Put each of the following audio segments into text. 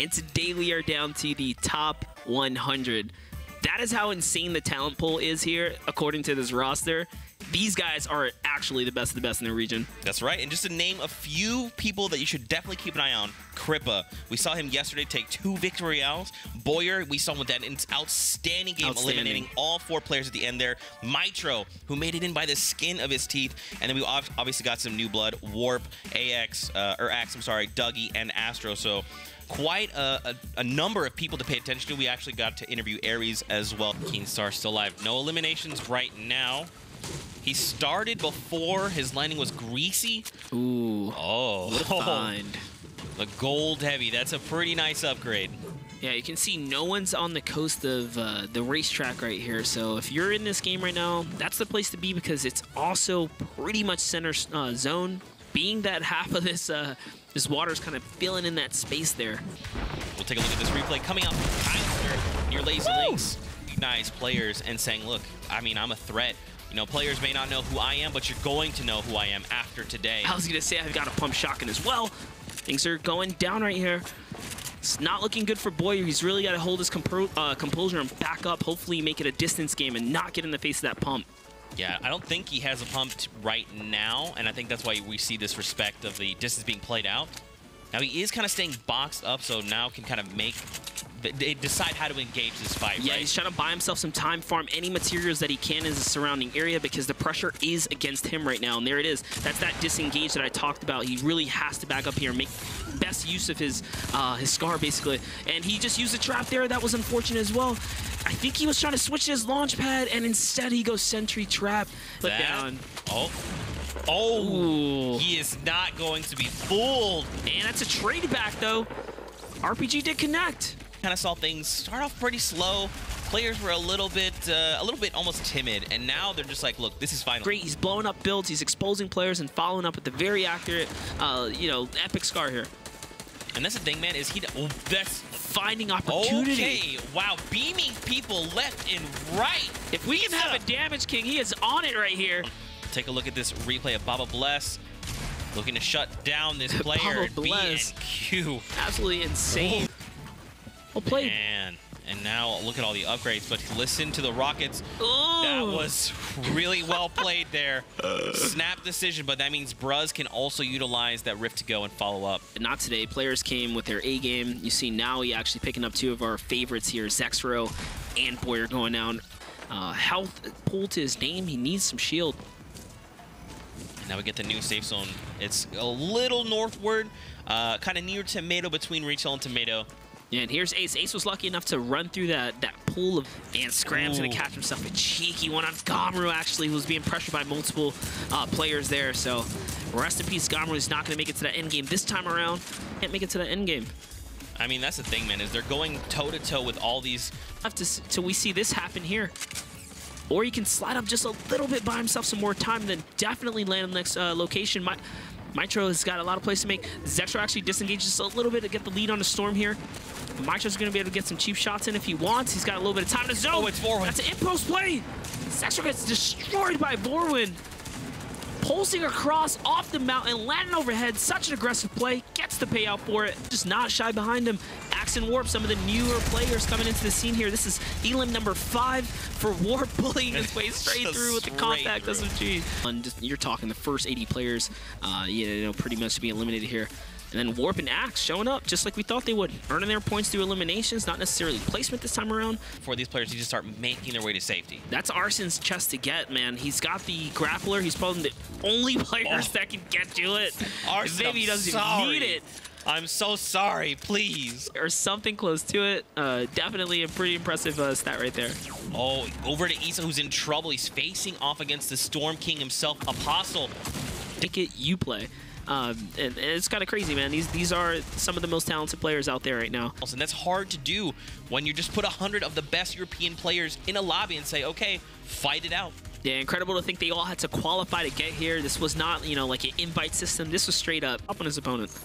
and today we are down to the top 100. That is how insane the talent pool is here, according to this roster. These guys are actually the best of the best in the region. That's right, and just to name a few people that you should definitely keep an eye on. Crippa, we saw him yesterday take 2 victory royales. Boyer, we saw him with that outstanding game, eliminating all 4 players at the end there. Mitro, who made it in by the skin of his teeth. And then we obviously got some new blood, Warp, Axe, Dougie, and Astro. So quite a number of people to pay attention to. We actually got to interview Aries as well. Keenstar still alive. No eliminations right now. He started before his landing was greasy. Ooh. Oh. What a find. The gold heavy. That's a pretty nice upgrade. Yeah, you can see no one's on the coast of the racetrack right here. So if you're in this game right now, that's the place to be because it's also pretty much center zone. Being that half of this this water is kind of filling in that space there. We'll take a look at this replay coming out from Kyler near Lazy Links. Recognize players and saying, look, I mean, I'm a threat. You know, players may not know who I am, but you're going to know who I am after today. I was going to say I've got a pump shotgun as well. Things are going down right here. It's not looking good for Boyer. He's really got to hold his composure and back up, hopefully make it a distance game and not get in the face of that pump. Yeah, I don't think he has a pump right now, and I think that's why we see this respect of the distance being played out. Now, he is kind of staying boxed up, so now can kind of decide how to engage this fight, yeah, right? He's trying to buy himself some time, farm any materials that he can in the surrounding area because the pressure is against him right now, and there it is. That's that disengage that I talked about. He really has to back up here and make best use of his scar, basically. And he just used a trap there. That was unfortunate as well. I think he was trying to switch to his launch pad, and instead he goes sentry trap. Put down. Oh, ooh. He is not going to be fooled. And that's a trade back, though. RPG did connect. Kind of saw things start off pretty slow. Players were a little bit almost timid, and now they're just like, look, this is final. Great, he's blowing up builds, he's exposing players and following up with the very accurate, epic scar here. And that's the thing, man, is that's finding opportunity. Okay, wow, beaming people left and right. If we can have a damage king, he is on it right here. Take a look at this replay of Baba Bless. Looking to shut down this player. B&Q. Absolutely insane. Well played. Man. And now look at all the upgrades, but listen to the Rockets. Ooh. That was really well played there. Snap decision, but that means Bruz can also utilize that Rift to go and follow up. Not today. Players came with their A game. You see now he actually picking up 2 of our favorites here, Zexro and Boyer going down. Health pull to his name. He needs some shield. And now we get the new safe zone. It's a little northward, kind of near Tomato, between Retail and Tomato. Yeah, and here's Ace. Ace was lucky enough to run through that pool of... And Scram's going to catch himself a cheeky one on Gomru, actually, who was being pressured by multiple players there. So, rest in peace, Gomru is not going to make it to that end game this time around. Can't make it to that end game. I mean, that's the thing, man, is they're going toe-to-toe with all these... Till we see this happen here. Or he can slide up just a little bit, buy himself some more time, and then definitely land on the next location. Mitro has got a lot of plays to make. Zexro actually disengages just a little bit to get the lead on the Storm here. Mitro's going to be able to get some cheap shots in if he wants. He's got a little bit of time to zone. Oh, it's Vorwin. That's an in-post play. Zexro gets destroyed by Vorwin. Pulsing across off the mountain, landing overhead. Such an aggressive play. Gets the payout for it. Just not shy behind him. Ikson Warp, some of the newer players coming into the scene here. This is elim number 5 for Warp, bullying his way straight through with the compact SMG. And you're talking the first 80 players, pretty much to be eliminated here. And then Warp and Axe showing up just like we thought they would, earning their points through eliminations, not necessarily placement this time around. For these players need to start making their way to safety. That's Arson's chest to get, man. He's got the grappler. He's probably the only players that can get to it. Arson, maybe he doesn't even need it. I'm so sorry, please. Or something close to it. Definitely a pretty impressive stat right there. Oh, over to Isa, who's in trouble. He's facing off against the Storm King himself, Apostle. Ticket you play. And it's kind of crazy, man. These are some of the most talented players out there right now. And that's hard to do when you just put 100 of the best European players in a lobby and say, okay, fight it out. Yeah, incredible to think they all had to qualify to get here. This was not, like an invite system. This was straight up on his opponent.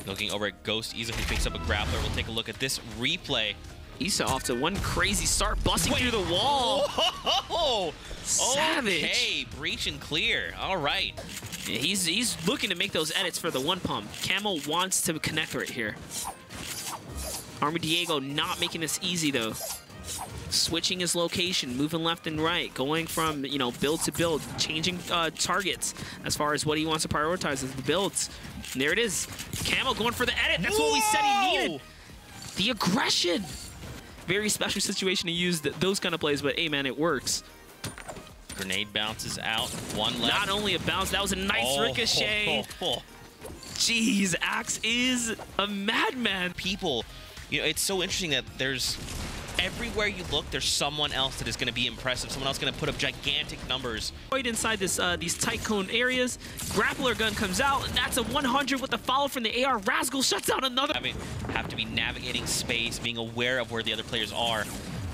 Looking over at Ghost Isa, who picks up a grappler. We'll take a look at this replay. Isa off to one crazy start, busting through the wall. Whoa! Savage. Okay, breach and clear. All right. Yeah, he's looking to make those edits for the one pump. Camo wants to connect right here. Army Diego not making this easy though. Switching his location, moving left and right, going from, you know, build to build, changing targets as far as what he wants to prioritize as the builds. And there it is. Camo going for the edit. That's what we said he needed. The aggression. Very special situation to use those kind of plays, but hey, man, it works. Grenade bounces out. One left. Not only a bounce, that was a nice ricochet. Jeez, Axe is a madman. People, you know, it's so interesting that there's everywhere you look, there's someone else that is going to be impressive. Someone else going to put up gigantic numbers. Right inside this these tight cone areas, grappler gun comes out, and that's a 100 with the follow from the AR. Rascal shuts out another. I mean, have to be navigating space, being aware of where the other players are.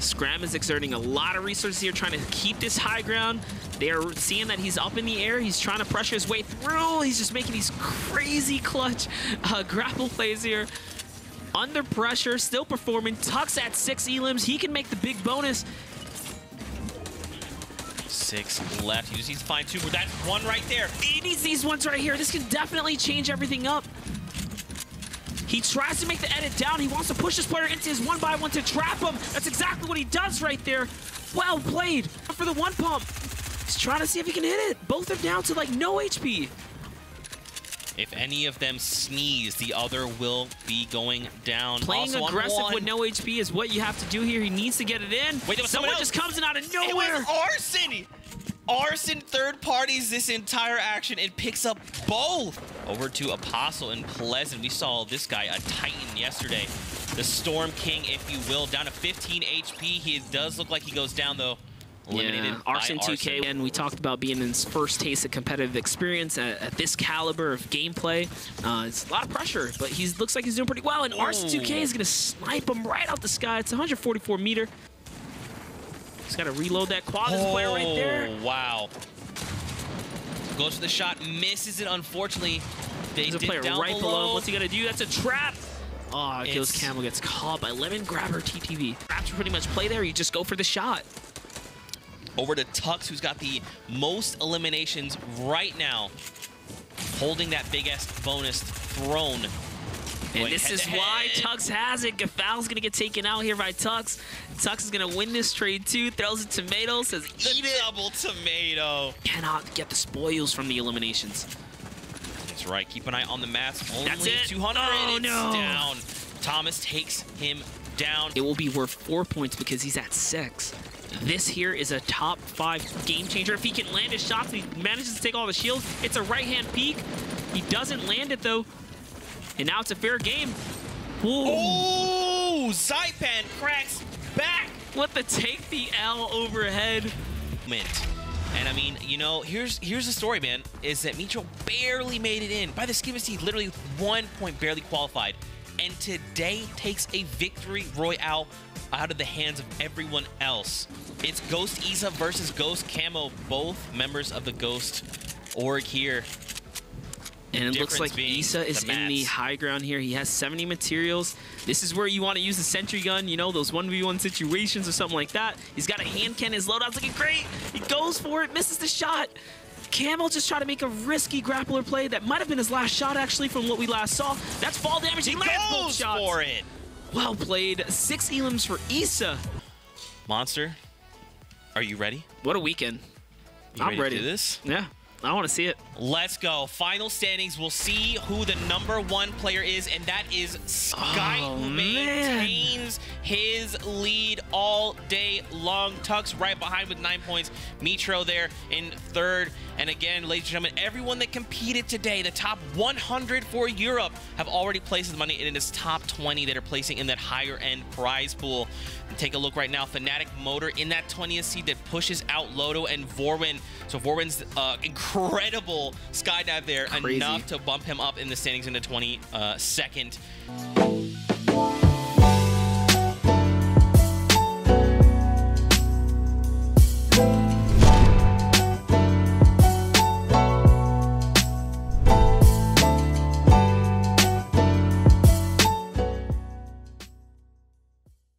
Scram is exerting a lot of resources here, trying to keep this high ground. They're seeing that he's up in the air. He's trying to pressure his way through. He's just making these crazy clutch grapple plays here. Under pressure, still performing. Tux at 6 elims. He can make the big bonus. 6 left. He just needs to find 2 more. That's 1 right there. He needs these ones right here. This can definitely change everything up. He tries to make the edit down. He wants to push this player into his 1x1 to trap him. That's exactly what he does right there. Well played for the one pump. He's trying to see if he can hit it. Both are down to like no HP. If any of them sneeze, the other will be going down. Playing also aggressive with no HP is what you have to do here. He needs to get it in. Wait, there was someone just comes in out of nowhere. It was Arson! Arson third parties this entire action and picks up both. Over to Apostle and Pleasant. We saw this guy, a Titan, yesterday. The Storm King, if you will, down to 15 HP. He does look like he goes down, though. Eliminated by Arson 2K, and we talked about being in his first taste of competitive experience at this caliber of gameplay. It's a lot of pressure, but he looks like he's doing pretty well, and Arson 2K is going to snipe him right out the sky. It's 144 meter. He's got to reload that quad. This player right there. Wow. Goes for the shot, misses it, unfortunately. There's a player right below him. What's he going to do? That's a trap. Oh, it goes Camo, gets caught by Lemon Grabber TTV. Traps pretty much play there. You just go for the shot. Over to Tux, who's got the most eliminations right now, holding that big-ass bonus throne. And this is why Tux has it. Gafal's going to get taken out here by Tux. Tux is going to win this trade, too. Throws a tomato, says, eat it. Double tomato. Cannot get the spoils from the eliminations. That's right. Keep an eye on the maps. Only That's it. 200. Oh, no. Down. Thomas takes him down. It will be worth 4 points because he's at 6. This here is a top 5 game changer. If he can land his shots and he manages to take all the shields, it's a right-hand peek. He doesn't land it, though. And now it's a fair game. Oh, Saipan cracks back. What the take the L overhead. And I mean, you know, here's the story, man, is that Mitro barely made it in. By the skin of his teeth, literally 1 point barely qualified. And today takes a victory royale out of the hands of everyone else. It's Ghost Isa versus Ghost Camo, both members of the Ghost org here. And it looks like Isa is in the high ground here. He has 70 materials. This is where you want to use the sentry gun, you know, those 1v1 situations or something like that. He's got a hand cannon. His loadout's looking great. He goes for it, misses the shot. Camo just tried to make a risky grappler play. That might have been his last shot, actually, from what we last saw. That's fall damage. He lands both shots. For it. Well played. 6 elims for Isa. Monster, are you ready? What a weekend. I'm ready to do this? Yeah. I want to see it. Let's go. Final standings. We'll see who the #1 player is, and that is Sky, who maintains his lead all day long. Tux right behind with 9 points. Mitro there in 3rd. And again, ladies and gentlemen, everyone that competed today, the top 100 for Europe, have already placed his money in this top 20 that are placing in that higher end prize pool. And take a look right now. Fnatic Motor in that 20th seed that pushes out Lodo and Vorwin. So Vorwin's incredible skydive there, enough to bump him up in the standings into 22nd.